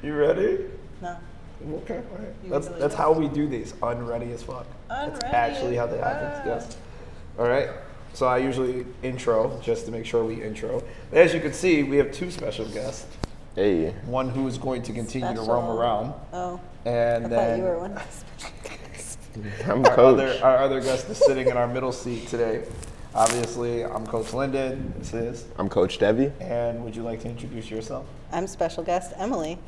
You ready? No. Okay, all right. That's how we do these. Unready as fuck. That's actually how that happens. Yes. All right. So I usually intro just to make sure we intro. As you can see, we have two special guests. Hey. One who is going to continue to roam around. Oh. And I then thought you were one of the special guests. I'm coach. Our other guest is sitting in our middle seat today. Obviously, I'm Coach Linden. This is. I'm Coach Debbie. And would you like to introduce yourself? I'm special guest Emily.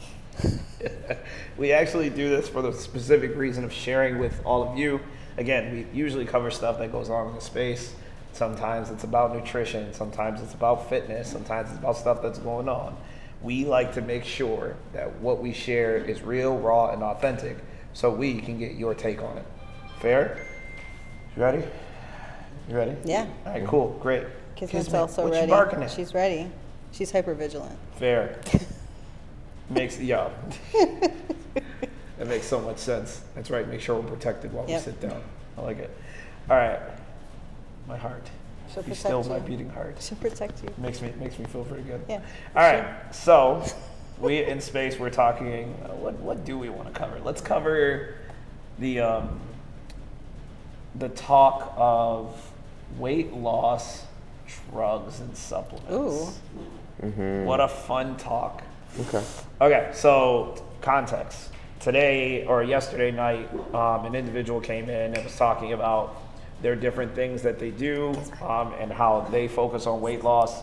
We actually do this for the specific reason of sharing with all of you. Again, we usually cover stuff that goes on in the space. Sometimes it's about nutrition. Sometimes it's about fitness. Sometimes it's about stuff that's going on. We like to make sure that what we share is real, raw, and authentic so we can get your take on it. Fair? You ready? You ready? Yeah. All right, cool, great. Kismet's also what ready. You barking at? She's ready. She's hypervigilant. Fair. Makes That makes so much sense. That's right. Make sure we're protected while we sit down. I like it. All right. My heart. She'll Be protect still you. my beating heart. She'll protect you. Makes me feel pretty good. Yeah. All right. So we in space. We're talking. What do we want to cover? Let's cover the talk of weight loss, drugs, and supplements. Ooh. Mm-hmm. What a fun talk. Okay, so context. Today or yesterday night, an individual came in and was talking about their different things that they do and how they focus on weight loss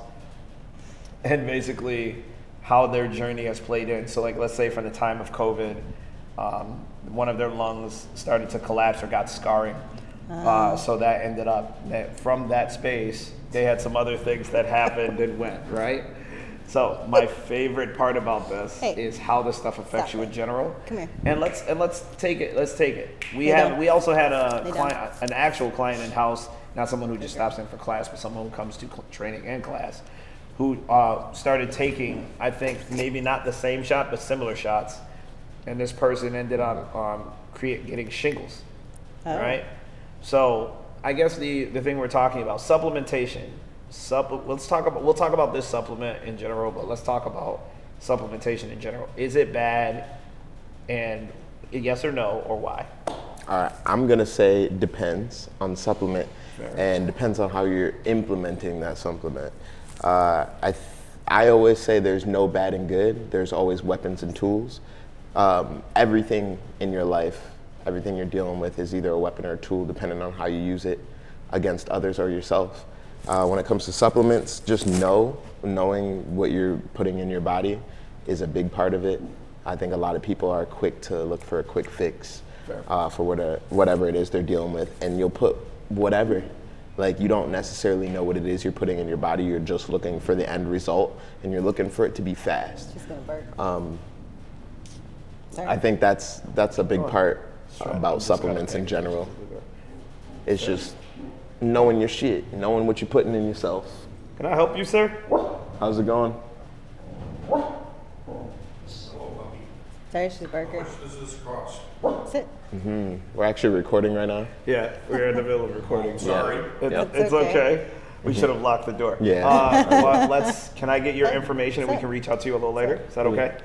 and basically how their journey has played in. So like, let's say from the time of COVID, one of their lungs started to collapse or got scarring. So that ended up that from that space, they had some other things that happened and went, right? So my favorite part about this is how this stuff affects you in general. Come here. And let's take it. Let's take it. We also had a client, an actual client in house, not someone who just stops in for class, but someone who comes to training and class, who started taking, I think maybe not the same shot, but similar shots, and this person ended up getting shingles, right? So I guess the thing we're talking about, supplementation. We'll talk about this supplement in general, but let's talk about supplementation in general. Is it bad? And yes or no, or why? All right, I'm gonna say it depends on supplement. Fair. And depends on how you're implementing that supplement. I always say there's no bad and good. There's always weapons and tools. Everything in your life, everything you're dealing with is either a weapon or a tool, depending on how you use it against others or yourself. When it comes to supplements, just knowing what you're putting in your body is a big part of it. I think a lot of people are quick to look for a quick fix for whatever it is they're dealing with, and you'll put whatever. Like, you don't necessarily know what it is you're putting in your body. You're just looking for the end result, and you're looking for it to be fast. She's gonna bark. I think that's a big part about supplements in general. It's just knowing your shit, knowing what you're putting in yourself. Can I help you, sir? How's it going? Sorry, she's a barker. Sit. We're actually recording right now. Yeah, we're in the middle of recording. Sorry. It's okay. We should have locked the door. Yeah. Can I get your information and we can reach out to you a little later? Is that okay?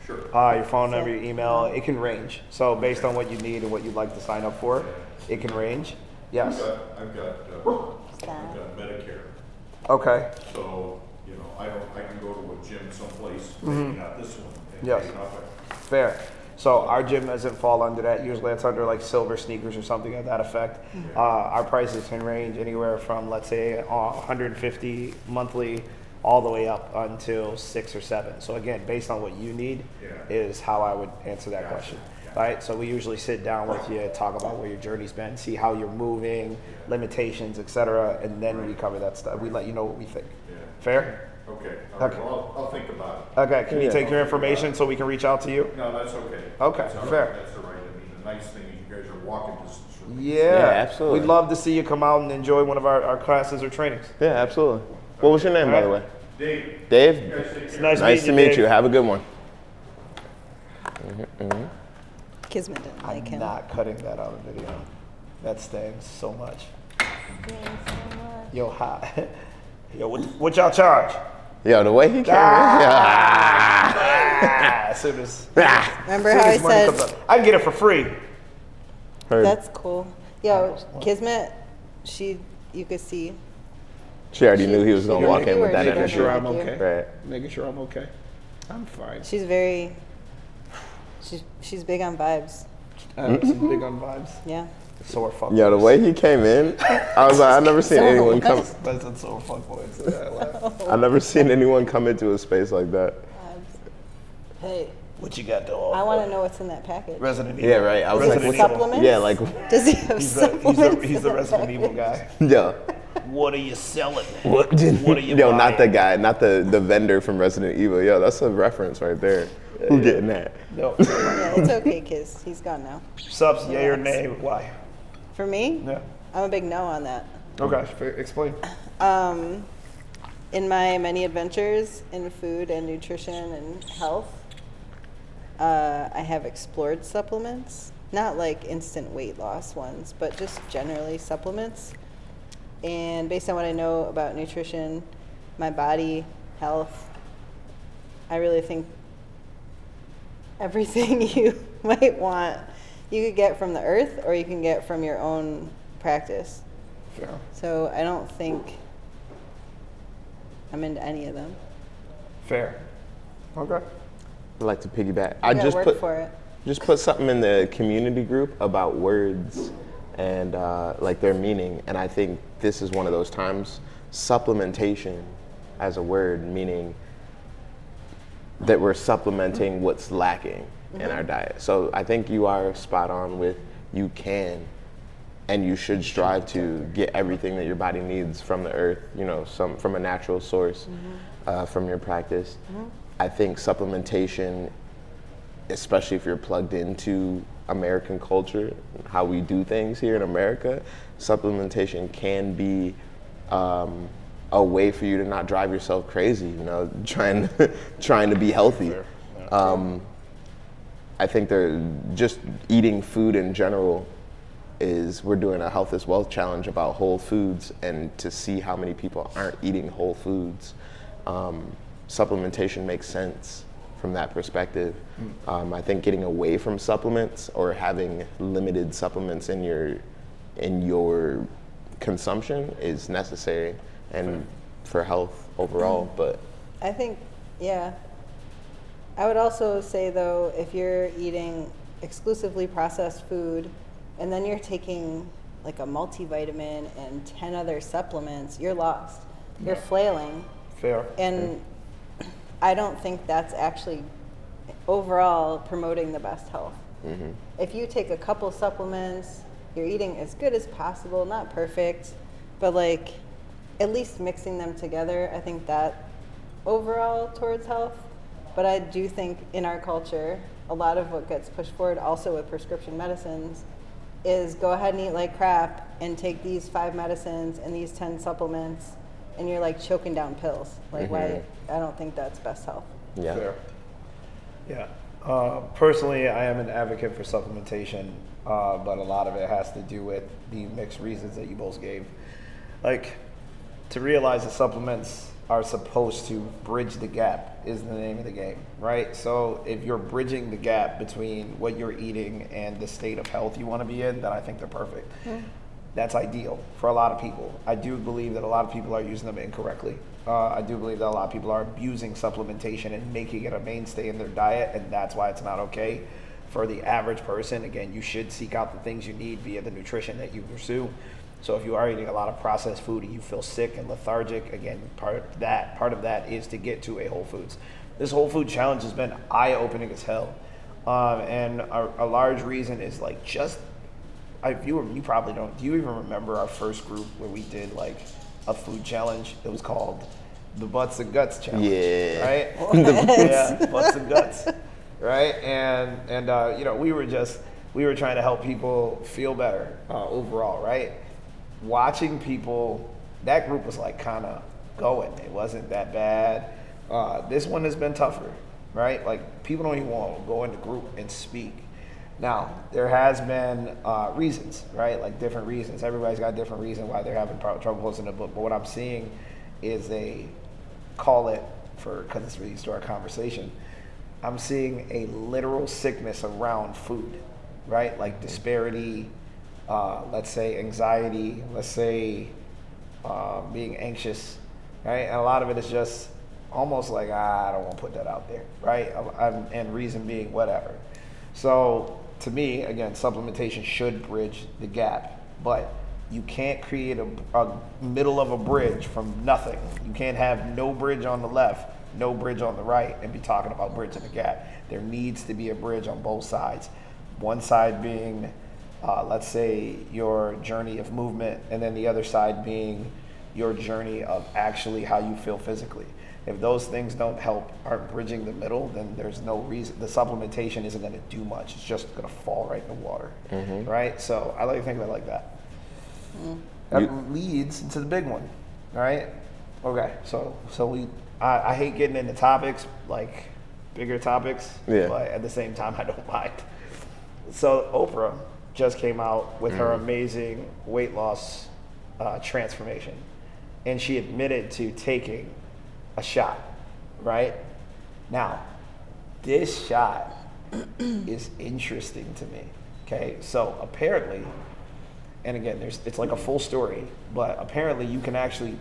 Sure. Your phone number, your email, it can range. So based on what you need and what you'd like to sign up for, it can range. Yes. I've got Medicare. Okay. So, I can go to a gym someplace, maybe not this one. And Yes. pay nothing. Fair. So our gym doesn't fall under that. Usually it's under like silver sneakers or something of that effect. Our prices can range anywhere from, let's say, 150 monthly all the way up until 6 or 7. So again, based on what you need is how I would answer that question. Right? So we usually sit down with you, talk about where your journey's been, see how you're moving, limitations, etc., and then we cover that stuff. We let you know what we think. Fair? Okay. All right. Well, I'll think about it. Okay. Can you take your information so we can reach out to you? No, that's okay. Okay, That's all right. fair. That's all right. I mean, the nice thing is you guys are walking distance from me. Yeah, absolutely. We'd love to see you come out and enjoy one of our classes or trainings. Yeah, absolutely. What was your name, by the way? Dave. Dave? It's nice Nice to meeting meet you. Dave. Have a good one. Kismet didn't like I'm him. not cutting that out of the video. That stings so much. Yo, hi. Yo, what y'all charge? Yo, the way he came in. As soon as Remember as soon how I as money said comes up. I can get it for free. Heard. that's cool? Yo, Kismet, you could see. She already knew he was gonna she walk in with that already Making energy. sure like I'm you. okay. Right. Making sure I'm okay. I'm fine. She's big on vibes. Some big on vibes. Yeah. So we're fuck Yo, the boys. way he came in, I was like, I never seen anyone come. That's so fuck boys. So I laugh. I never seen anyone come into a space like that. Hey, What you got to offer? I want to know what's in that package. Resident Evil. Yeah, right. I was Is like, it Resident what's Evil. supplements? Yeah, like, Does he have supplements? He's the Resident Evil guy. yo, What are you selling? what? What are you Yo, buying? not the guy, not the vendor from Resident Evil. Yo, that's a reference right there. Who getting that? No. Yeah, it's okay, Kiz. He's gone now. Subs, yay or nay? Why? For me, Yeah. I'm a big no on that. Okay. Explain. In my many adventures in food and nutrition and health, I have explored supplements. Not like instant weight loss ones, but just generally supplements. And based on what I know about nutrition, my body, health, I really think everything you might want, you could get from the earth or you can get from your own practice. Fair. So I don't think I'm into any of them. Fair. Okay. I'd like to piggyback. You I gotta just work for it. just put something in the community group about words and like their meaning, and I think this is one of those times. Supplementation as a word, meaning that we're supplementing what's lacking in our diet. So I think you are spot on with you can and you should strive to get everything that your body needs from the earth, you know, some from a natural source, from your practice. I think supplementation, especially if you're plugged into American culture, how we do things here in America, supplementation can be a way for you to not drive yourself crazy, you know, trying to be healthy. I think they're just eating food in general we're doing a health is wealth challenge about whole foods, and to see how many people aren't eating whole foods, supplementation makes sense from that perspective. I think getting away from supplements or having limited supplements in your consumption is necessary and for health overall. But I think, yeah. I would also say though, if you're eating exclusively processed food and then you're taking like a multivitamin and 10 other supplements, you're lost. You're flailing. Fair. And I don't think that's actually overall promoting the best health. If you take a couple supplements, you're eating as good as possible, not perfect, but like at least mixing them together, I think that overall towards health. But I do think in our culture, a lot of what gets pushed forward also with prescription medicines is go ahead and eat like crap and take these 5 medicines and these 10 supplements, and you're like choking down pills. Like why? I don't think that's best health. yeah, Fair. Yeah. Personally, I am an advocate for supplementation, but a lot of it has to do with the mixed reasons that you both gave. Like, to realize that supplements are supposed to bridge the gap is the name of the game, right? So if you're bridging the gap between what you're eating and the state of health you want to be in, then I think they're perfect. That's ideal for a lot of people. I do believe that a lot of people are using them incorrectly. I do believe that a lot of people are abusing supplementation and making it a mainstay in their diet, and that's why it's not okay. For the average person, again, you should seek out the things you need via the nutrition that you pursue. So if you are eating a lot of processed food and you feel sick and lethargic, again, part of that is to get to a Whole Foods. This Whole Food challenge has been eye-opening as hell, and a large reason is like you probably don't. Do you even remember our first group where we did like a food challenge? It was called the Butts and Guts challenge. Yeah. Right. Yeah, Butts and Guts. Right. And you know, we were trying to help people feel better overall. Right. Watching people, that group was like kind of going. It wasn't that bad. This one has been tougher, right? Like people don't even want to go into group and speak. Now, there has been reasons, right? Like different reasons. Everybody's got a different reason why they're having trouble posting a book. But what I'm seeing is because it's related to our conversation, I'm seeing a literal sickness around food, right? Like disparity, let's say anxiety, let's say being anxious, right? And a lot of it is just almost like, I don't want to put that out there, right? And reason being whatever. So to me, again, supplementation should bridge the gap, but you can't create a middle of a bridge from nothing. You can't have no bridge on the left, no bridge on the right, and be talking about bridging the gap. There needs to be a bridge on both sides. One side being, let's say, your journey of movement, and then the other side being your journey of actually how you feel physically. If those things aren't bridging the middle, then there's no reason. The supplementation isn't going to do much. It's just going to fall right in the water, right? So I like to think of it like that. That leads into the big one, right? Okay, so I hate getting into topics, like bigger topics, but at the same time, I don't mind. So Oprah just came out with her amazing weight loss transformation, and she admitted to taking a shot, right? Now, this shot is interesting to me, okay? So apparently, and again, it's like a full story, but apparently you can actually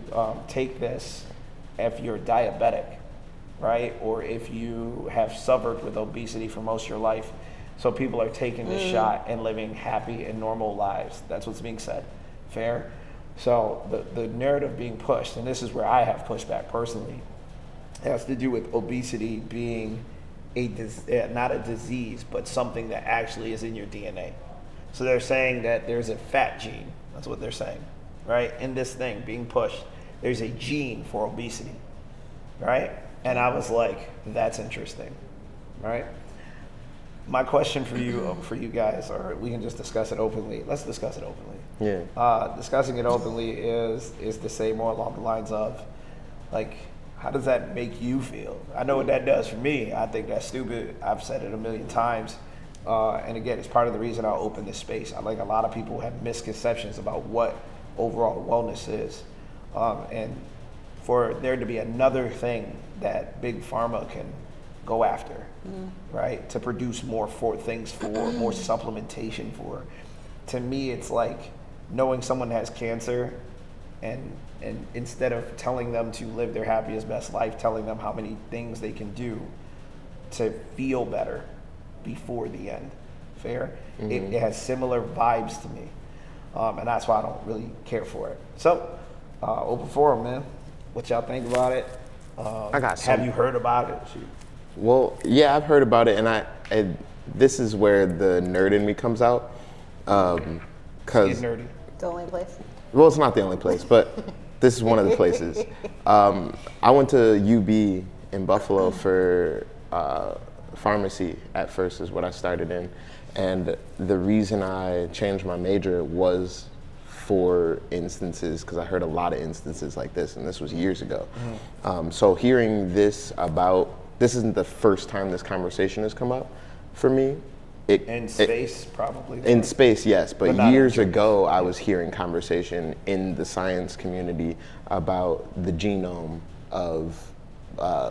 take this if you're diabetic, right? Or if you have suffered with obesity for most of your life. So people are taking this shot and living happy and normal lives. That's what's being said. Fair? So the narrative being pushed, and this is where I have pushback personally, has to do with obesity being not a disease, but something that actually is in your DNA. So they're saying that there's a fat gene. That's what they're saying, right? In this thing being pushed, there's a gene for obesity, right? And I was like, that's interesting, right? My question for you guys, or we can just discuss it openly. Let's discuss it openly. Yeah. Discussing it openly is to say more along the lines of, like, how does that make you feel? I know what that does for me. I think that's stupid. I've said it a million times. And again, it's part of the reason I open this space. I like a lot of people have misconceptions about what overall wellness is. And for there to be another thing that Big Pharma can go after, right? To produce more things for, more supplementation for. To me, it's like knowing someone has cancer and instead of telling them to live their happiest, best life, telling them how many things they can do to feel better before the end. Fair? It has similar vibes to me. And that's why I don't really care for it. So, open forum, man. What y'all think about it? I got some. Have you heard about it? Shoot. Well, yeah, I've heard about it, and this is where the nerd in me comes out. Get nerdy. The only place. Well, it's not the only place, but this is one of the places. I went to UB in Buffalo for pharmacy at first is what I started in. And the reason I changed my major was for instances, because I heard a lot of instances like this, and this was years ago. So hearing this isn't the first time this conversation has come up for me. In space, probably. In space, yes, but not years in ago, I was hearing conversation in the science community about the genome of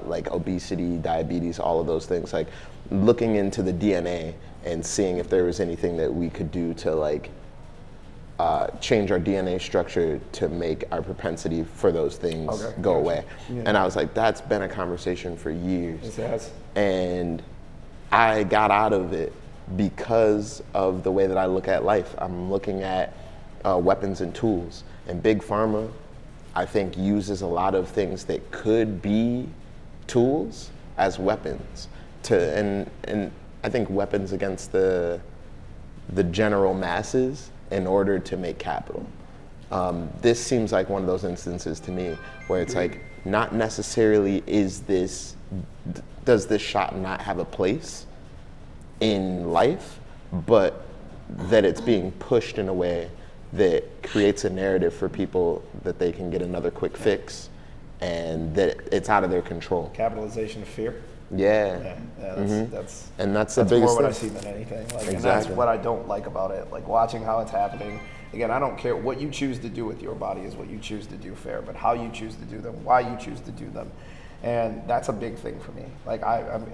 like obesity, diabetes, all of those things. Like looking into the DNA and seeing if there was anything that we could do to like change our DNA structure to make our propensity for those things go away. Yeah. And I was like, that's been a conversation for years. It has. And I got out of it because of the way that I look at life. I'm looking at weapons and tools. And Big Pharma, I think, uses a lot of things that could be tools as weapons and I think weapons against the general masses in order to make capital. This seems like one of those instances to me where it's like, not necessarily does this shot not have a place in life, but that it's being pushed in a way that creates a narrative for people that they can get another quick fix and that it's out of their control. Capitalization of fear. Yeah. That's the biggest more what thing. I see than anything. Like, Exactly. And that's what I don't like about it. Like watching how it's happening. Again, I don't care what you choose to do with your body is what you choose to do, fair, but how you choose to do them, why you choose to do them, And that's a big thing for me. Like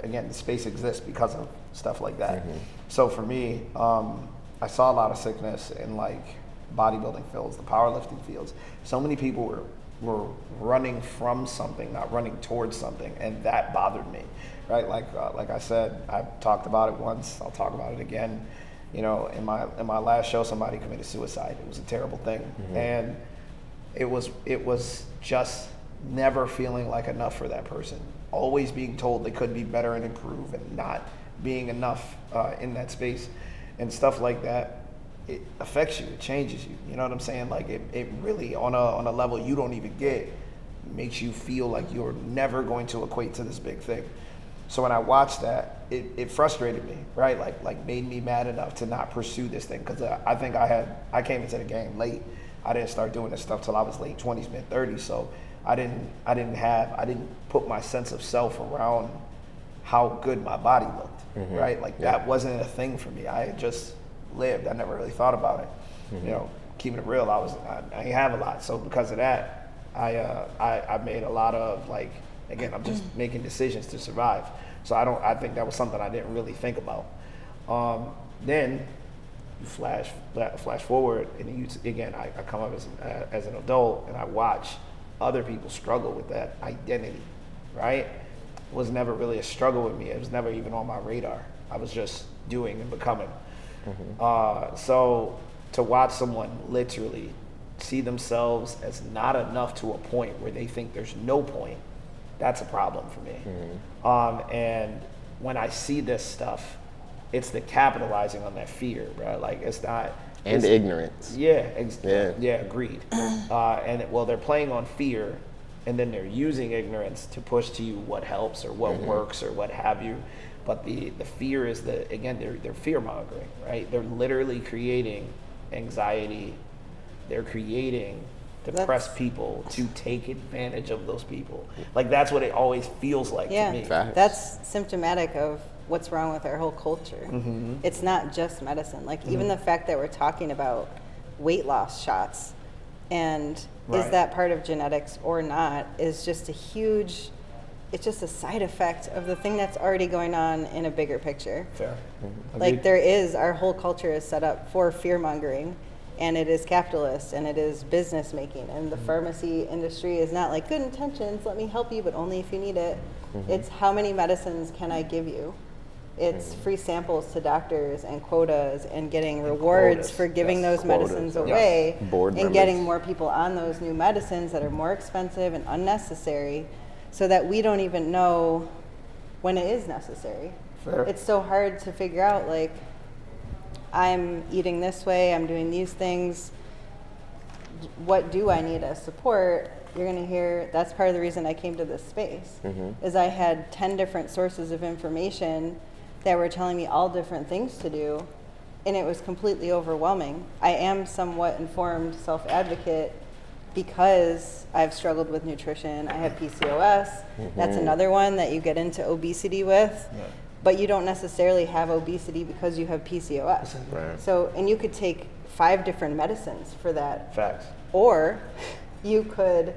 again, the space exists because of stuff like that. So for me, I saw a lot of sickness in like bodybuilding fields, the powerlifting fields. So many people were running from something, not running towards something, and that bothered me, right? Like I said, I talked about it once. I'll talk about it again. You know, in my last show, somebody committed suicide. It was a terrible thing, and it was just never feeling like enough for that person. Always being told they could be better and improve, and not being enough in that space, and stuff like that. It affects you. It changes you. You know what I'm saying? Like it really on a level you don't even get, makes you feel like you're never going to equate to this big thing. So when I watched that, it frustrated me, right? Like made me mad enough to not pursue this thing, because I think I came into the game late. I didn't start doing this stuff till I was late 20s, mid 30s. So I didn't put my sense of self around how good my body looked, right? Like that wasn't a thing for me. I had just lived. I never really thought about it. You know, keeping it real, I ain't have a lot. So because of that, I made a lot of, like, again, I'm just making decisions to survive. So I think that was something I didn't really think about. Then you flash forward, and again, I come up as an adult, and I watch other people struggle with that identity, right? It was never really a struggle with me. It was never even on my radar. I was just doing and becoming. So to watch someone literally see themselves as not enough to a point where they think there's no point, that's a problem for me. And when I see this stuff, it's the capitalizing on that fear, bro. Like it's not. And ignorance. Yeah, agreed. And they're playing on fear, and then they're using ignorance to push to you what helps or what works or what have you. But the fear is they're fear mongering, right? They're literally creating anxiety. They're creating depressed people to take advantage of those people. Like that's what it always feels like to me. Facts. That's symptomatic of what's wrong with our whole culture. It's not just medicine. Like even the fact that we're talking about weight loss shots, and is that part of genetics or not, is just it's just a side effect of the thing that's already going on in a bigger picture. Fair. Like our whole culture is set up for fear mongering, and it is capitalist, and it is business making, and the pharmacy industry is not like good intentions, let me help you, but only if you need it. It's how many medicines can I give you? It's free samples to doctors and quotas and getting rewards for giving those medicines away and getting more people on those new medicines that are more expensive and unnecessary, so that we don't even know when it is necessary. Fair. It's so hard to figure out, like, I'm eating this way, I'm doing these things, what do I need as support? You're going to hear, that's part of the reason I came to this space, is I had 10 different sources of information that were telling me all different things to do, and it was completely overwhelming. I am somewhat informed self-advocate because I've struggled with nutrition. I have PCOS. That's another one that you get into obesity with. But you don't necessarily have obesity because you have PCOS. Right. So, and you could take 5 different medicines for that. Facts. Or you could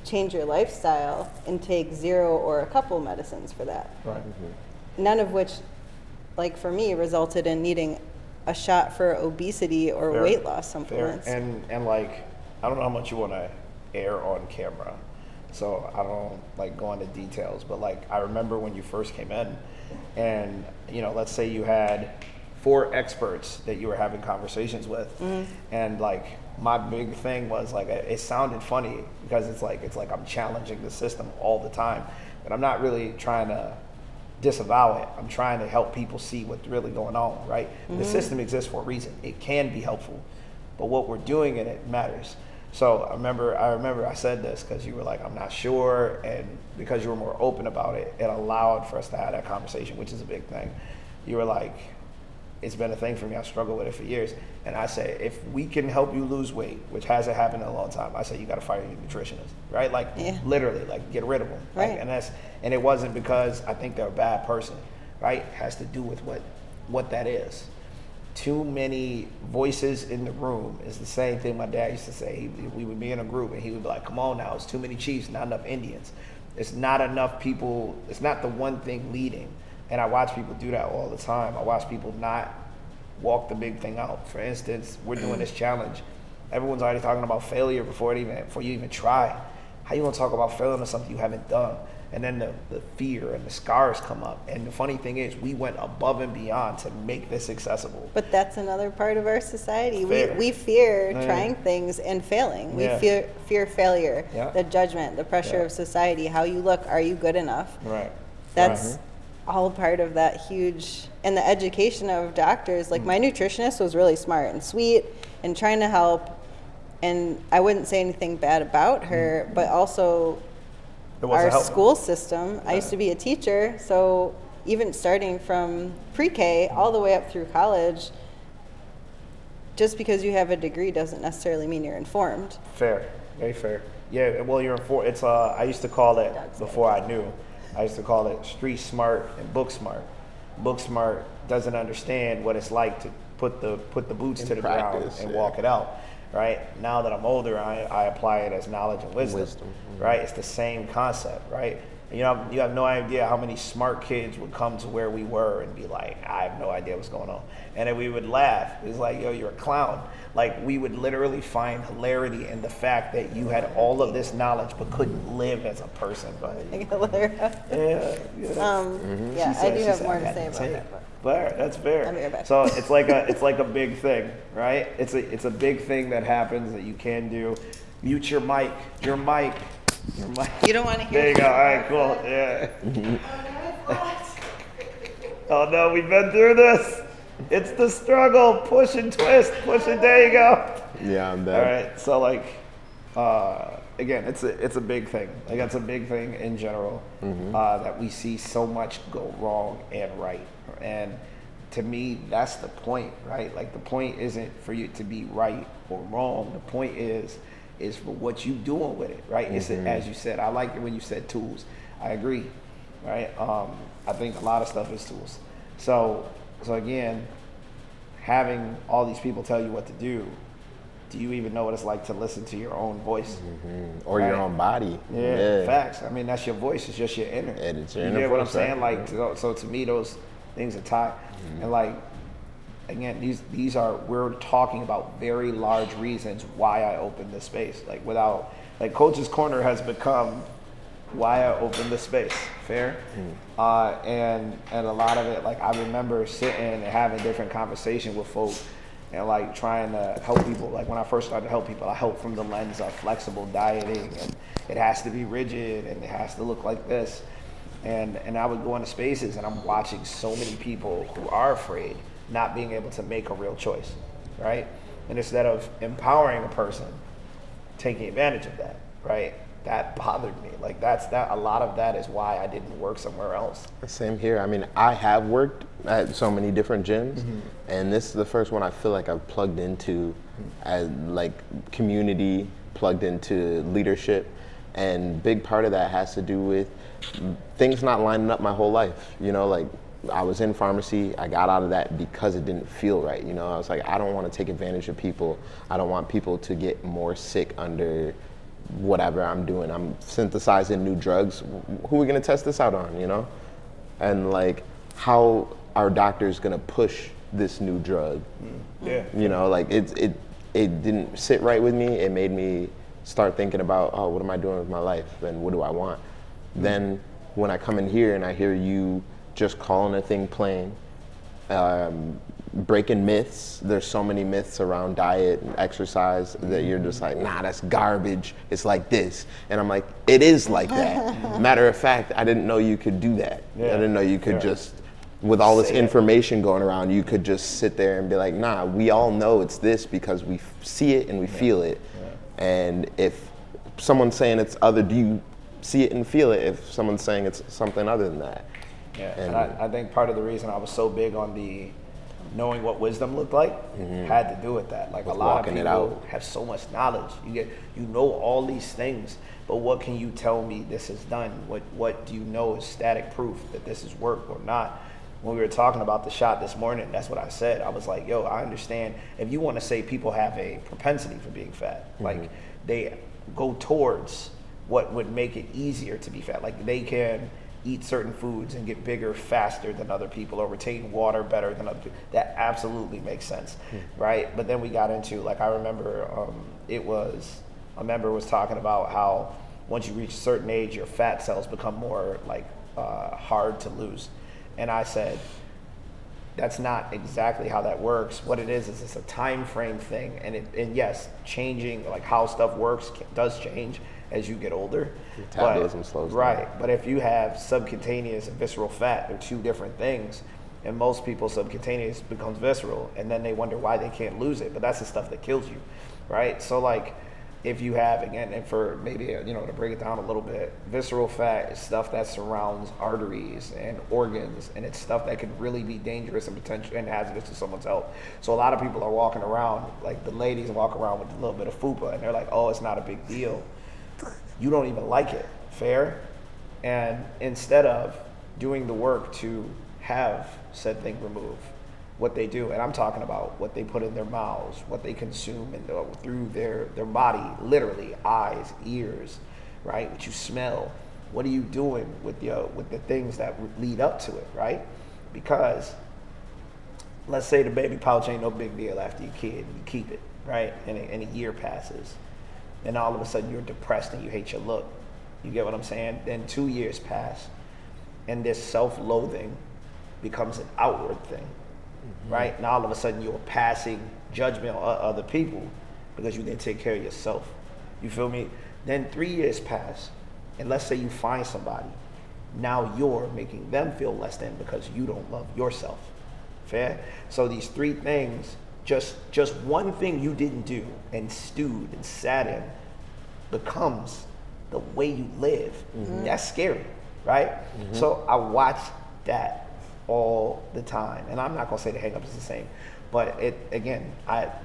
change your lifestyle and take 0 or a couple medicines for that. Right. None of which, like for me, resulted in needing a shot for obesity or Fair. weight loss supplements. Fair. And like, I don't know how much you want to air on camera, so I don't like go into details, but like I remember when you first came in, and you know, let's say you had 4 experts that you were having conversations with, and like my big thing was like, it sounded funny because it's like I'm challenging the system all the time, but I'm not really trying to disavow it. I'm trying to help people see what's really going on, right? The system exists for a reason. It can be helpful, but what we're doing in it matters. So I remember I said this because you were like, I'm not sure, and because you were more open about it, it allowed for us to have that conversation, which is a big thing. You were like, it's been a thing for me, I struggled with it for years, and I say, if we can help you lose weight, which hasn't happened in a long time, I say you got to fire your nutritionist, right? Like literally, like get rid of them, right? Like, and it wasn't because I think they're a bad person, right? It has to do with what that is. Too many voices in the room is the same thing my dad used to say. We would be in a group and he would be like, come on now, it's too many chiefs, not enough Indians. It's not enough people, it's not the one thing leading. And I watch people do that all the time. I watch people not walk the big thing out. For instance, we're doing this challenge. Everyone's already talking about failure before you even try. How you gonna talk about failing on something you haven't done? And then the fear and the scars come up. And the funny thing is, we went above and beyond to make this accessible. But that's another part of our society. Fair. We fear trying things and failing. We fear failure, the judgment, the pressure of society, how you look, are you good enough? Right. That's all part of that huge, and the education of doctors. Like my nutritionist was really smart and sweet and trying to help. And I wouldn't say anything bad about her, but also our school system. I used to be a teacher, so even starting from pre-K all the way up through college, just because you have a degree doesn't necessarily mean you're informed. Fair, very fair. Yeah, well, you're informed. It's I used to call it, before I knew, I used to call it street smart and book smart. Book smart doesn't understand what it's like to put the boots to the ground and walk it out. Right? Now that I'm older, I apply it as knowledge and wisdom. Right? It's the same concept, right? You know, you have no idea how many smart kids would come to where we were and be like, I have no idea what's going on. And then we would laugh. It's like, yo, you're a clown. Like, we would literally find hilarity in the fact that you had all of this knowledge but couldn't live as a person. But I do have more to say about that. But that's fair. I'll be right back. So it's like a big thing, right? It's a big thing that happens that you can do. Mute your mic. Your mic. You don't want to hear. There you go. All right, cool. Yeah. Oh no, we've been through this. It's the struggle. Push and twist. Push it. There you go. Yeah, I'm there. All right. So like, again, it's a big thing. Like that's a big thing in general that we see so much go wrong and right. And to me, that's the point, right? Like the point isn't for you to be right or wrong. The point is for what you doing with it, right? It's as you said. I like it when you said tools. I agree, right? I think a lot of stuff is tools. So again, having all these people tell you what to do you even know what it's like to listen to your own voice? Or your own body. Yeah, facts. I mean, that's your voice. It's just your inner. It's your you inner get what I'm voice, saying? right? Like, so to me, those things are tied. And like, again, these are, we're talking about very large reasons why I opened this space. Like Coach's Corner has become why I opened this space. Fair? And a lot of it, like I remember sitting and having different conversations with folks and like trying to help people. Like when I first started to help people, I helped from the lens of flexible dieting, and it has to be rigid and it has to look like this. And I would go into spaces and I'm watching so many people who are afraid not being able to make a real choice, right? And instead of empowering a person, taking advantage of that, right? That bothered me. Like a lot of that is why I didn't work somewhere else. Same here. I mean, I have worked at so many different gyms, and this is the first one I feel like I've plugged into as like community, plugged into leadership, and big part of that has to do with things not lining up my whole life. You know, like I was in pharmacy, I got out of that because it didn't feel right. You know, I was like, I don't want to take advantage of people. I don't want people to get more sick under whatever I'm doing. I'm synthesizing new drugs. Who are we gonna test this out on, you know? And like, how are doctors gonna push this new drug? Yeah. You know, like it didn't sit right with me. It made me start thinking about, oh, what am I doing with my life and what do I want? Then when I come in here and I hear you just calling a thing plain, breaking myths. There's so many myths around diet and exercise that you're just like, nah, that's garbage. It's like this. And I'm like, it is like that. Matter of fact, I didn't know you could do that. Yeah. I didn't know you could just, with all this information going around, you could just sit there and be like, nah, we all know it's this because we see it and we feel it. Yeah. And if someone's saying it's other, do you see it and feel it if someone's saying it's something other than that? Yeah, and I think part of the reason I was so big on the knowing what wisdom looked like had to do with that. Like with a lot of people have so much knowledge. You know all these things, but what can you tell me this is done? What do you know is static proof that this is work or not? When we were talking about the shot this morning, that's what I said. I was like, yo, I understand if you want to say people have a propensity for being fat, like they go towards what would make it easier to be fat. Like they can eat certain foods and get bigger faster than other people, or retain water better than other people. That absolutely makes sense, right? But then we got into, like, I remember a member was talking about how once you reach a certain age, your fat cells become more like hard to lose. And I said, that's not exactly how that works. What it is it's a time frame thing, and yes, changing like how stuff works does change as you get older. Metabolism slows down. Right, but if you have subcutaneous and visceral fat, they're two different things. And most people, subcutaneous becomes visceral, and then they wonder why they can't lose it. But that's the stuff that kills you, right? So like, if you have, again, and for maybe, to break it down a little bit, visceral fat is stuff that surrounds arteries and organs, and it's stuff that can really be dangerous and potential and hazardous to someone's health. So a lot of people are walking around, like the ladies walk around with a little bit of fupa, and they're like, oh, it's not a big deal. You don't even like it, fair? And instead of doing the work to have said thing removed, what they do, and I'm talking about what they put in their mouths, what they consume and through their body, literally eyes, ears, right? What you smell. What are you doing with the things that lead up to it, right? Because let's say the baby pouch ain't no big deal after you kid, and you keep it, right? And a year passes, and all of a sudden you're depressed and you hate your look. You get what I'm saying? Then 2 years pass, and this self-loathing becomes an outward thing. Right? And all of a sudden you're passing judgment on other people because you didn't take care of yourself. You feel me? Then 3 years pass, and let's say you find somebody. Now you're making them feel less than because you don't love yourself. Fair? So these three things, just one thing you didn't do and stewed and sat in becomes the way you live. That's scary, right? So I watch that all the time, and I'm not gonna say the hang-up is the same, but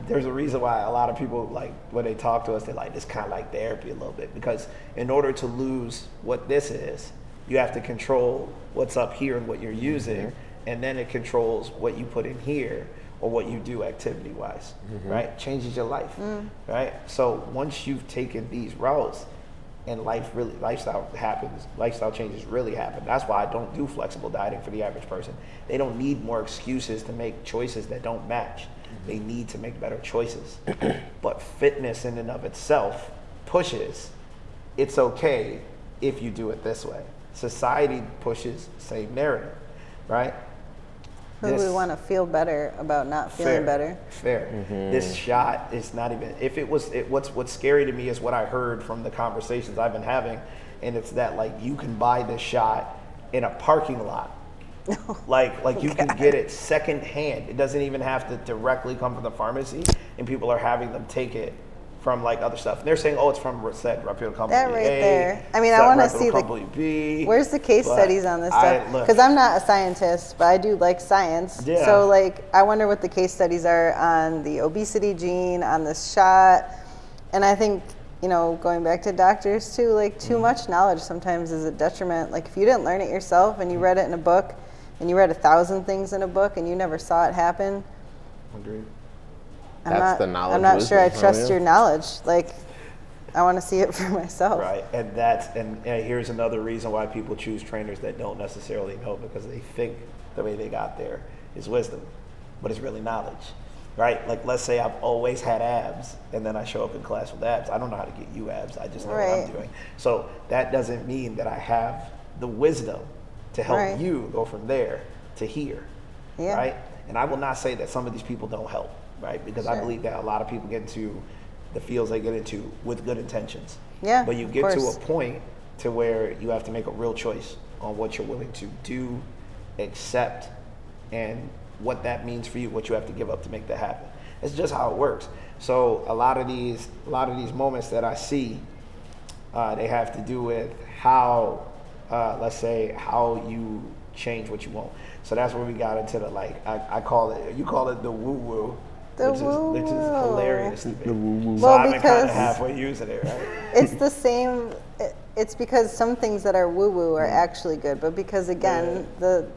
there's a reason why a lot of people, like, when they talk to us, they're like, it's kind of like therapy a little bit, because in order to lose what this is, you have to control what's up here and what you're using, and then it controls what you put in here or what you do activity-wise, right? Changes your life, right? So once you've taken these routes, and lifestyle changes really happen. That's why I don't do flexible dieting for the average person. They don't need more excuses to make choices that don't match. They need to make better choices. But fitness in and of itself pushes, it's okay if you do it this way. Society pushes the same narrative, right? We want to feel better about not feeling better. Fair. This shot is not even, what's scary to me is what I heard from the conversations I've been having, and it's that, like, you can buy this shot in a parking lot. Like you can get it secondhand. It doesn't even have to directly come from the pharmacy, and people are having them take it from like other stuff. And they're saying, oh, it's from said reputable company that right A, there. I mean, I want to see B. Where's the case studies on this stuff? Because I'm not a scientist, but I do like science. Yeah. So like, I wonder what the case studies are on the obesity gene, on this shot. And I think, going back to doctors too, like too much knowledge sometimes is a detriment. Like if you didn't learn it yourself and you read it in a book, and you read 1,000 things in a book and you never saw it happen. Agreed. The knowledge. I'm not sure I trust your knowledge. Like, I want to see it for myself. Right, and here's another reason why people choose trainers that don't necessarily know, because they think the way they got there is wisdom, but it's really knowledge, right? Like, let's say I've always had abs, and then I show up in class with abs. I don't know how to get you abs. I just know what I'm doing. So that doesn't mean that I have the wisdom to help you go from there to here, right? And I will not say that some of these people don't help. Right, because I believe that a lot of people get into the fields they get into with good intentions. Yeah, but you get to a point to where you have to make a real choice on what you're willing to do, accept, and what that means for you, what you have to give up to make that happen. It's just how it works. So a lot of these moments that I see, they have to do with how, let's say, how you change what you want. So that's where we got into the, like, I call it, you call it the woo-woo. Which is hilarious to me. So I've been kind of halfway using it, right? It's the same. It's because some things that are woo-woo are actually good, but because, again, the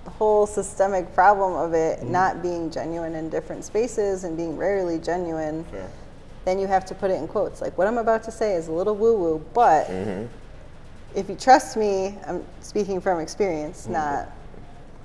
whole systemic problem of it not being genuine in different spaces and being rarely genuine then you have to put it in quotes. Like, what I'm about to say is a little woo-woo, but if you trust me, I'm speaking from experience, not...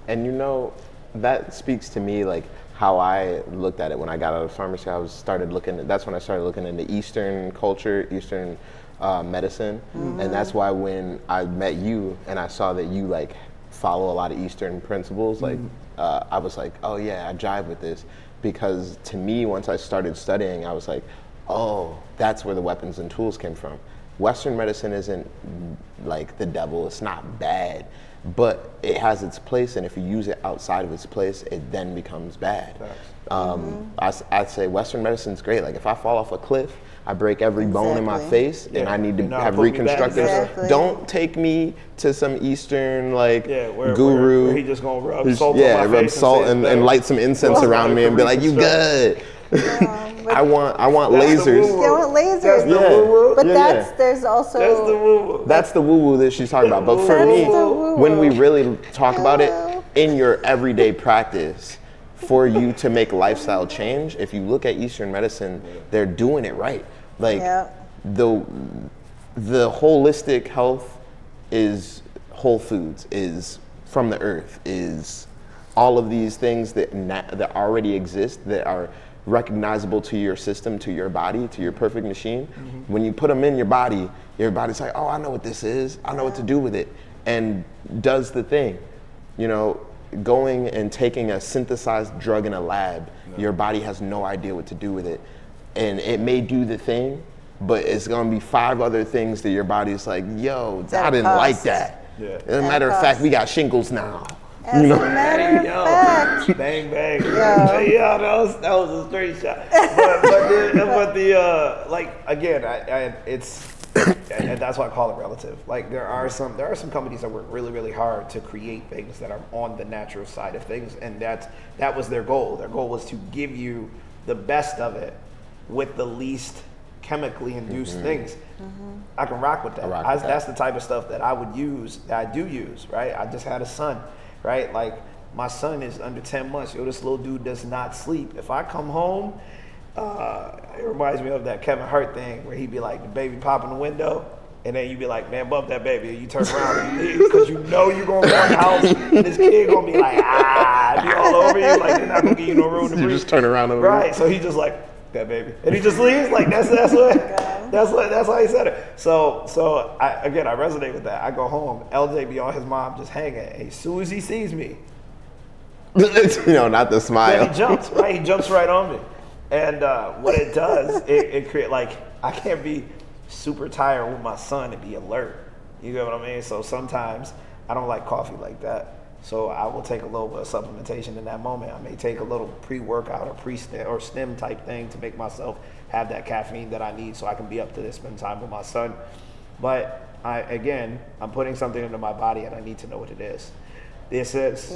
And you know, that speaks to me, like, how I looked at it when I got out of pharmacy. That's when I started looking into Eastern culture, Eastern medicine. And that's why when I met you and I saw that you, like, follow a lot of Eastern principles, like, I was like, oh yeah, I jive with this. Because to me, once I started studying, I was like, oh, that's where the weapons and tools came from. Western medicine isn't like the devil, it's not bad, but it has its place, and if you use it outside of its place, it then becomes bad. I'd say Western medicine's great. Like if I fall off a cliff, I break every bone in my face, and I need to have reconstructive. Don't take me to some Eastern guru. Where he just gonna rub salt on my rub face salt and light some incense around me and be like, "You good." I want lasers. I want lasers. But there's also... That's the woo-woo. That's the woo-woo that she's talking about. But for me, when we really talk about it, in your everyday practice, for you to make lifestyle change, if you look at Eastern medicine, they're doing it right. Like the holistic health is whole foods, is from the earth, is all of these things that already exist, that are recognizable to your system, to your body, to your perfect machine. When you put them in your body's like, oh, I know what this is. I know what to do with it, and does the thing. You know, going and taking a synthesized drug in a lab, your body has no idea what to do with it. And it may do the thing, but it's gonna be 5 other things that your body's like, yo, I didn't like that. As a matter of fact, we got shingles now. As a matter of fact. Bang, bang. Yeah, that was a straight shot. But the like, again, and that's why I call it relative. Like there are some companies that work really, really hard to create things that are on the natural side of things, and that was their goal. Their goal was to give you the best of it with the least chemically induced things. I can rock with that. That's the type of stuff that I would use, that I do use, right? I just had a son, right? Like my son is under 10 months. Yo, this little dude does not sleep. If I come home, it reminds me of that Kevin Hart thing where he'd be like, the baby pop in the window, and then you'd be like, man, bump that baby, and you turn around and you leave, because you know you're going to go in the house, and this kid going to be like, be all over you, like they're not going to give you no room to breathe. You just turn around over right, so he just like, that baby, and he just leaves. Like that's how he said it. So I resonate with that. I go home, LJ be on his mom just hanging, and as soon as he sees me, not the smile. He jumps, right? He jumps right on me. And what it does, it create like, I can't be super tired with my son and be alert. You get what I mean? So sometimes I don't like coffee like that. So I will take a little bit of supplementation in that moment. I may take a little pre-workout or pre-stim or stim type thing to make myself have that caffeine that I need so I can be up to this, spend time with my son. But I'm putting something into my body and I need to know what it is. This is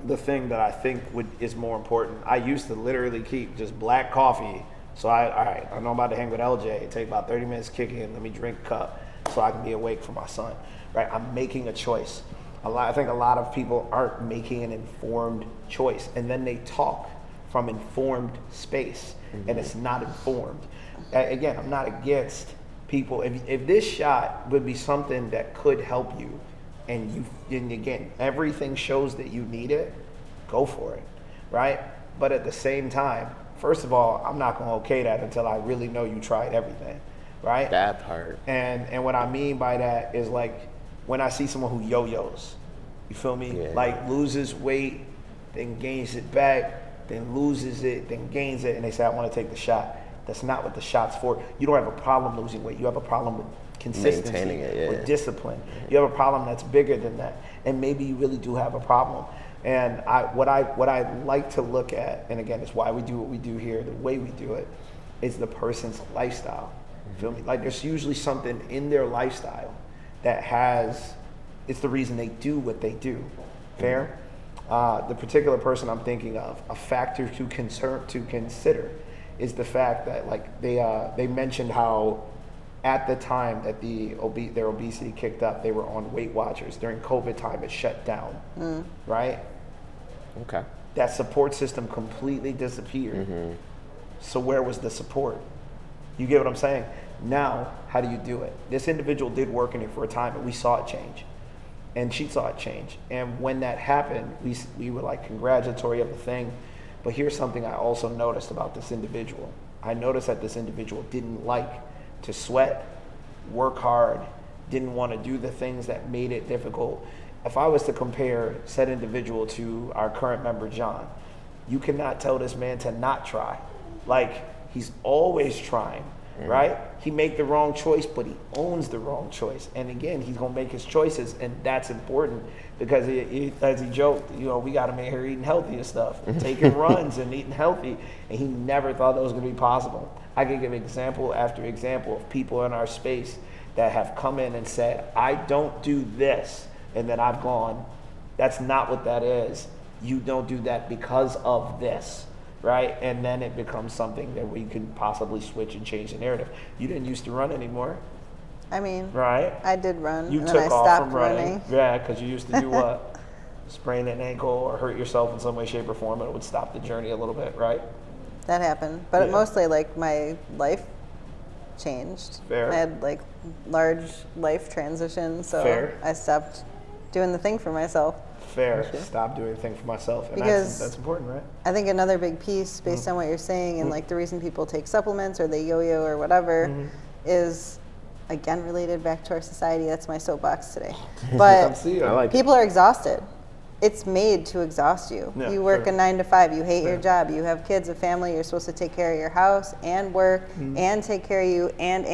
the thing that I think is more important. I used to literally keep just black coffee. So I know I'm about to hang with LJ. Take about 30 minutes kicking in. Let me drink a cup so I can be awake for my son. Right? I'm making a choice. I think a lot of people aren't making an informed choice, and then they talk from informed space, and it's not informed. Again, I'm not against people. If this shot would be something that could help you, and again, everything shows that you need it, go for it, right? But at the same time, first of all, I'm not going to okay that until I really know you tried everything, right? That part. And what I mean by that is like, when I see someone who yo-yos, you feel me? Like loses weight, then gains it back, then loses it, then gains it, and they say, I want to take the shot. That's not what the shot's for. You don't have a problem losing weight. You have a problem with consistency, maintaining it, with discipline. You have a problem that's bigger than that. And maybe you really do have a problem. And what I like to look at, and again, it's why we do what we do here, the way we do it, is the person's lifestyle. You feel me? Like there's usually something in their lifestyle that it's the reason they do what they do. Fair? The particular person I'm thinking of, a factor to consider is the fact that like they mentioned how at the time that their obesity kicked up, they were on Weight Watchers. During COVID time, it shut down, right? Okay. That support system completely disappeared. So where was the support? You get what I'm saying? Now, how do you do it? This individual did work in here for a time, and we saw it change. And she saw it change. And when that happened, we were like congratulatory of the thing. But here's something I also noticed about this individual. I noticed that this individual didn't like to sweat, work hard, didn't want to do the things that made it difficult. If I was to compare said individual to our current member, John, you cannot tell this man to not try. Like, he's always trying, right? He make the wrong choice, but he owns the wrong choice. And again, he's gonna make his choices, and that's important because as he joked, we got him in here eating healthy and stuff, taking runs and eating healthy, and he never thought that was gonna be possible. I can give example after example of people in our space that have come in and said, I don't do this, and then I've gone, that's not what that is. You don't do that because of this. Right? And then it becomes something that we can possibly switch and change the narrative. You didn't used to run anymore. I mean, right? I did run, You and took then I off stopped from running. running. Yeah, because you used to do what? Sprain an ankle or hurt yourself in some way, shape, or form, and it would stop the journey a little bit, right? That happened. But it Yeah. mostly, like, my life changed. Fair. I had, like, large life transitions, so Fair. I stopped doing the thing for myself. Fair. Stop doing anything for myself. And Because that's important, right? I think another big piece, based on what you're saying, and like the reason people take supplements or they yo-yo or whatever, is again related back to our society. That's my soapbox today. But I like it. people are exhausted. It's made to exhaust you. Yeah, You work sure. a 9 to 5. You hate your job. You have kids, a family. You're supposed to take care of your house and work and take care of you and.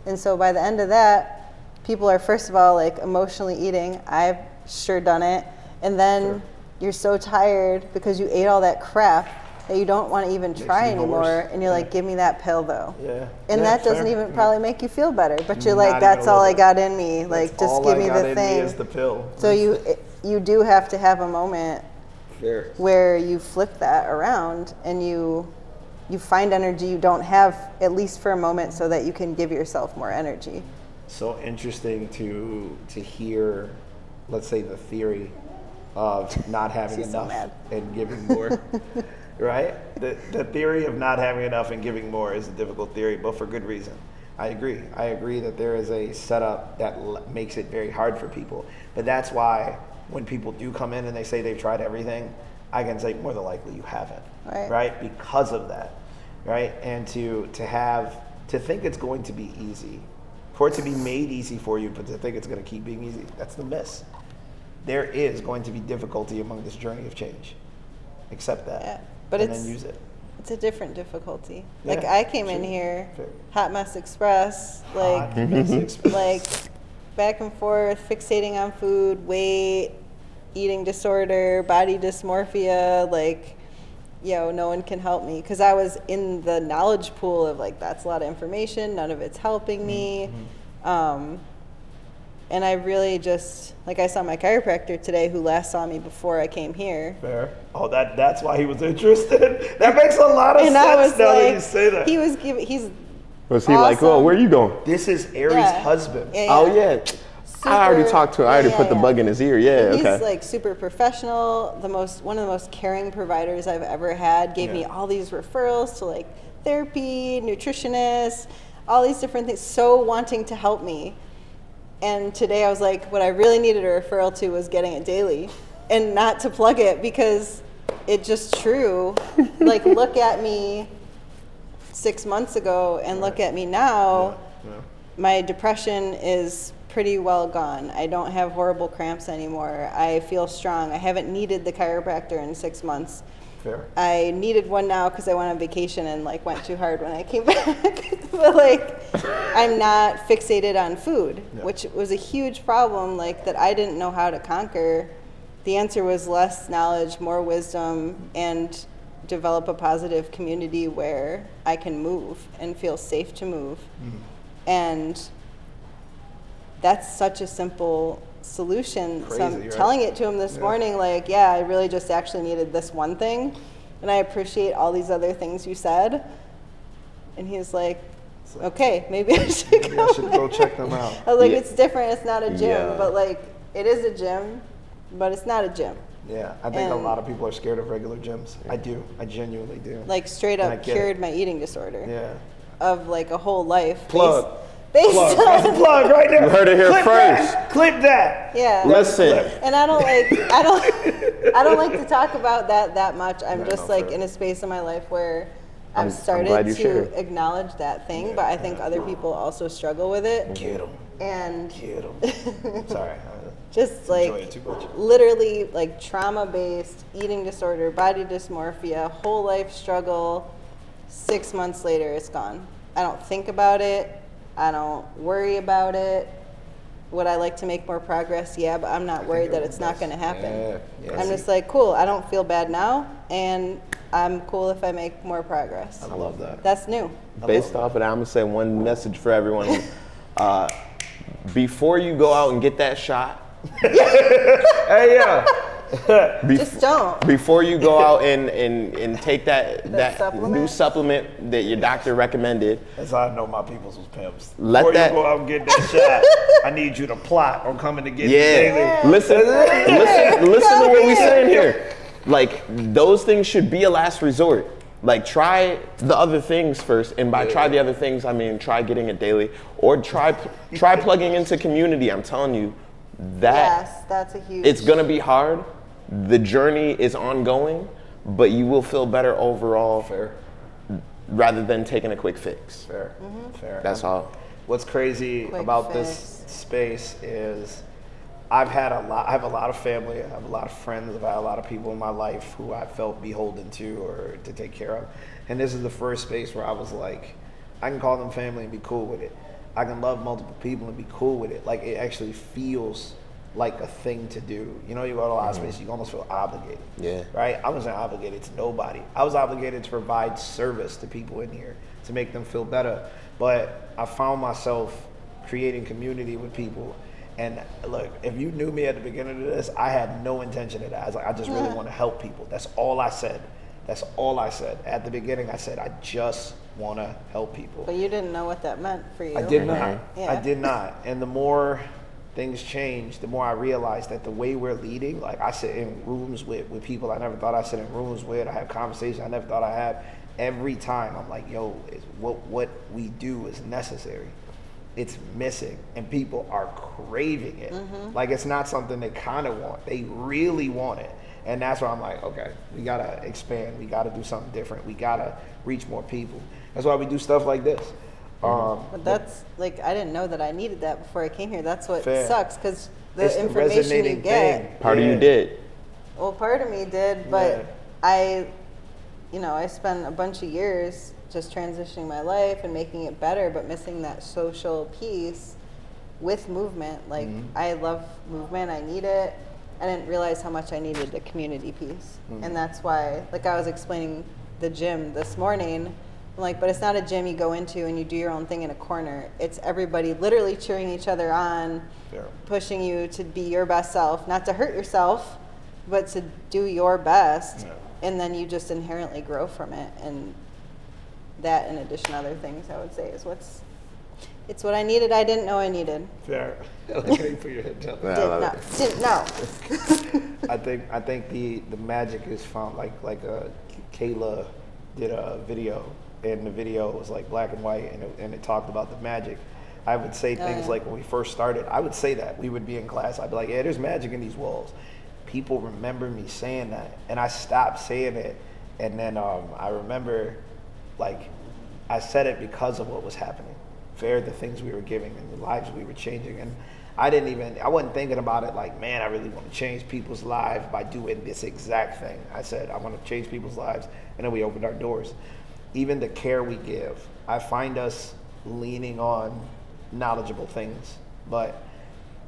And so by the end of that, people are first of all like emotionally eating. I've sure done it. And then you're so tired because you ate all that crap that you don't want to even try it even anymore. worse. And you're like, give me that pill though. Yeah. And Yeah, that doesn't fair. even probably make you feel better. But you're Not like, that's even a all I little got in me. Like, That's just all give I me got the in thing. Me is the pill. So you do have to have a moment Fair. where you flip that around and you find energy you don't have, at least for a moment, so that you can give yourself more energy. So interesting to hear, let's say, the theory of not having She's so enough mad. and giving more. Right? The theory of not having enough and giving more is a difficult theory, but for good reason. I agree. I agree that there is a setup that makes it very hard for people. But that's why when people do come in and they say they've tried everything, I can say more than likely you haven't. Right. Because of that. Right? And to think it's going to be easy, for it to be made easy for you, but to think it's going to keep being easy, that's the miss. There is going to be difficulty among this journey of change. Accept that. Yeah. But and it's then use it. It's a different difficulty. Yeah, Like I came in sure. here, Fair. hot mess express, like Hot mess express. like back and forth, fixating on food, weight, eating disorder, body dysmorphia, like, no one can help me. Because I was in the knowledge pool of like, that's a lot of information, none of it's helping me. And I really just, like I saw my chiropractor today who last saw me before I came here. Fair. Oh, that's why he was interested. That makes a lot of And sense I was now that like, you say that. he was giving, he's Was he like, oh, awesome. where you going? This is Aries' Yeah. husband. Yeah, Oh, yeah. I already Super- talked to him. I already put the bug in his ear. Yeah, He's okay. like super professional, one of the most caring providers I've ever had. Gave me Yeah. all these referrals to like therapy, nutritionists, all these different things, so wanting to help me. And today I was like, what I really needed a referral to was getting it daily and not to plug it because it's just true. Like, look at me 6 months ago and look at me now. Yeah. My depression is pretty well gone. I don't have horrible cramps anymore. I feel strong. I haven't needed the chiropractor in 6 months. Fair. I needed one now because I went on vacation and like went too hard when I came back. But like, I'm not fixated on food, Yeah. which was a huge problem like that I didn't know how to conquer. The answer was less knowledge, more wisdom, and develop a positive community where I can move and feel safe to move. And that's such a simple solution. So I'm Crazy, right? telling it to him this morning, like, yeah, I really just actually needed this one thing. And I appreciate all these other things you said. And he's like, okay, maybe I should Maybe go I should go there." check them out. I was like, Yeah. it's different. It's not a gym. Yeah. But like, it is a gym, but it's not a gym. Yeah, I think a And- lot of people are scared of regular gyms. I do. I genuinely do. Like, straight And I up get cured it. my eating disorder. Yeah. of like a whole life. Plug. Based Plug. That's a on, plug right there. You heard it here Clip first. That. Clip that. yeah. Listen. And I don't like to talk about that much. I'm just no, like fair. in a space in my life where I'm I've started glad you to shared. acknowledge that thing, but I think other people also struggle with it. Get him. And Get him. Sorry. just Enjoy like it too much. literally like trauma-based eating disorder, body dysmorphia, whole life struggle. 6 months later, it's gone. I don't think about it. I don't worry about it. Would I like to make more progress? Yeah, but I'm not worried that it's not going to happen. Yeah, I'm see. just like, cool, I don't feel bad now, and I'm cool if I make more progress. I love that. That's new. Based off of that, I'm gonna say one message for everyone. Before you go out and get that shot, Hey, yeah. Just don't. Before you go out and take that supplement? new supplement that your doctor recommended, That's how I know my peoples was pimps. Let Before that- you go out and get that shot, I need you to plot on coming to get me daily. yeah, listen to what we're saying here. Like, those things should be a last resort. Like, try the other things first, and by try the other things, I mean try getting it daily, or try plugging into community. I'm telling you, that Yes, that's a huge. it's gonna be hard. The journey is ongoing, but you will feel better overall Fair. rather than taking a quick fix. Fair. Fair. That's all. What's crazy Quick about fix. this space is I have a lot of family, I have a lot of friends, I've had a lot of people in my life who I felt beholden to or to take care of. And this is the first space where I was like, I can call them family and be cool with it. I can love multiple people and be cool with it. Like, it actually feels like a thing to do. You know, you go to a lot of spaces, you almost feel obligated. Yeah. Right? I wasn't obligated to nobody. I was obligated to provide service to people in here to make them feel better. But I found myself creating community with people. And look, if you knew me at the beginning of this, I had no intention of that. I was like, I just really want to help people. That's all I said. That's all I said. At the beginning, I said, I just want to help people. But you didn't know what that meant for you. I did not. Yeah. I did not. And the more things change, the more I realize that the way we're leading, like I sit in rooms with people I never thought I'd sit in rooms with. I have conversations I never thought I'd have. Every time I'm like, yo, what we do is necessary. It's missing, and people are craving it. Like, it's not something they kind of want. They really want it. And that's why I'm like, okay, we got to expand. We got to do something different. We got to reach more people. That's why we do stuff like this. But that's like, I didn't know that I needed that before I came here. That's what Fair. sucks, because It's the the information you resonating get. thing. Part of Yeah. you did. Well, part of me did, but Yeah. I spent a bunch of years just transitioning my life and making it better, but missing that social piece with movement. Like, I love movement, I need it. I didn't realize how much I needed the community piece. And that's why, like I was explaining the gym this morning, I'm like, but it's not a gym you go into and you do your own thing in a corner. It's everybody literally cheering each other on, Fair. pushing you to be your best self, not to hurt yourself, but to do your best. Yeah. And then you just inherently grow from it. And that, in addition to other things, I would say is it's what I needed. I didn't know I needed. Fair. I like how you put your head down. Yeah, I love it. Didn't know. I think the magic is found, like Kayla did a video, and the video was like black and white, and it talked about the magic. I would say things like, when we first started, I would say that. We would be in class, I'd be like, yeah, there's magic in these walls. People remember me saying that, and I stopped saying it, and then I remember, like, I said it because of what was happening. Fair, the things we were giving and the lives we were changing. And I wasn't thinking about it like, man, I really want to change people's lives by doing this exact thing. I said, I want to change people's lives. And then we opened our doors. Even the care we give, I find us leaning on knowledgeable things. But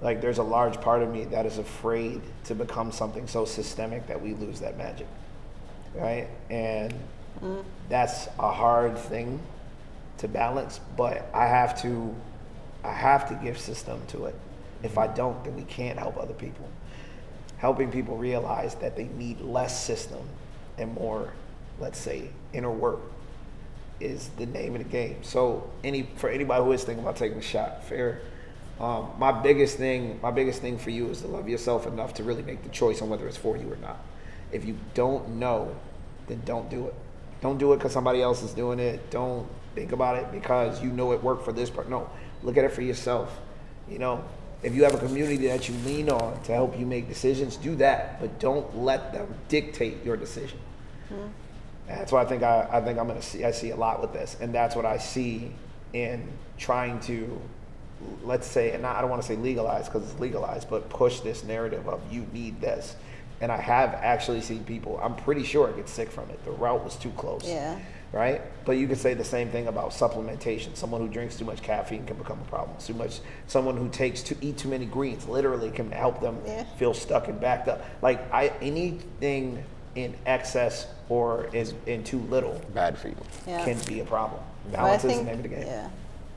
like, there's a large part of me that is afraid to become something so systemic that we lose that magic. Right? And that's a hard thing to balance, but I have to give system to it. If I don't, then we can't help other people. Helping people realize that they need less system and more, let's say, inner work is the name of the game. So for anybody who is thinking about taking a shot, fair. My biggest thing for you is to love yourself enough to really make the choice on whether it's for you or not. If you don't know, then don't do it. Don't do it because somebody else is doing it. Don't think about it because you know it worked for this part. No, look at it for yourself. You know, if you have a community that you lean on to help you make decisions, do that, but don't let them dictate your decision. Mm-hmm. That's what I think I'm gonna see. I see a lot with this, and that's what I see in trying to, let's say, and I don't want to say legalize because it's legalized, but push this narrative of you need this. And I have actually seen people, I'm pretty sure, get sick from it. The route was too close. Yeah. Right? But you could say the same thing about supplementation. Someone who drinks too much caffeine can become a problem. Someone who eat too many greens literally can help them feel stuck and backed up. Like anything in excess or is in too little bad for you can be a problem. Balance is the name of the game. Yeah.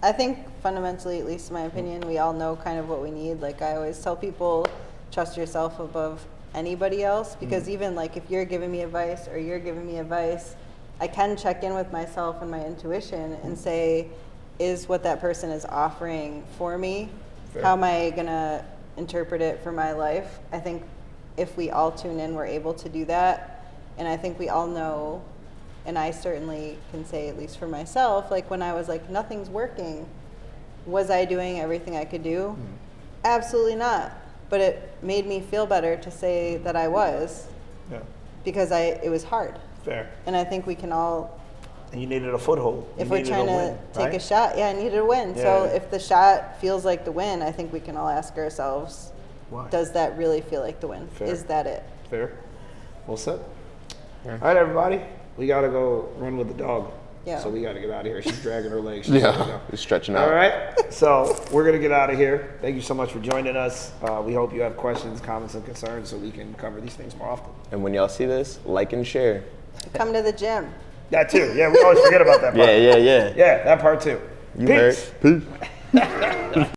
I think fundamentally, at least in my opinion, we all know kind of what we need. Like I always tell people, trust yourself above anybody else, because even like if you're giving me advice or you're giving me advice, I can check in with myself and my intuition and say, is what that person is offering for me? Fair. How am I gonna interpret it for my life? I think if we all tune in, we're able to do that. And I think we all know, and I certainly can say, at least for myself, like when I was like, nothing's working, was I doing everything I could do? Absolutely not. But it made me feel better to say that I was, because it was hard. Fair. And I think we can all. And you needed a foothold. If we're trying to take a shot, I needed a win. Yeah. So if the shot feels like the win, I think we can all ask ourselves, why? Does that really feel like the win? Fair. Is that it? Fair. Well said. Yeah. All right, everybody. We got to go run with the dog. Yeah. So we got to get out of here. She's dragging her legs. She's stretching out. All right. So we're going to get out of here. Thank you so much for joining us. We hope you have questions, comments, and concerns so we can cover these things more often. And when y'all see this, like and share. Come to the gym. That too. Yeah, we always forget about that part. Yeah. Yeah, that part too. You heard. Peace.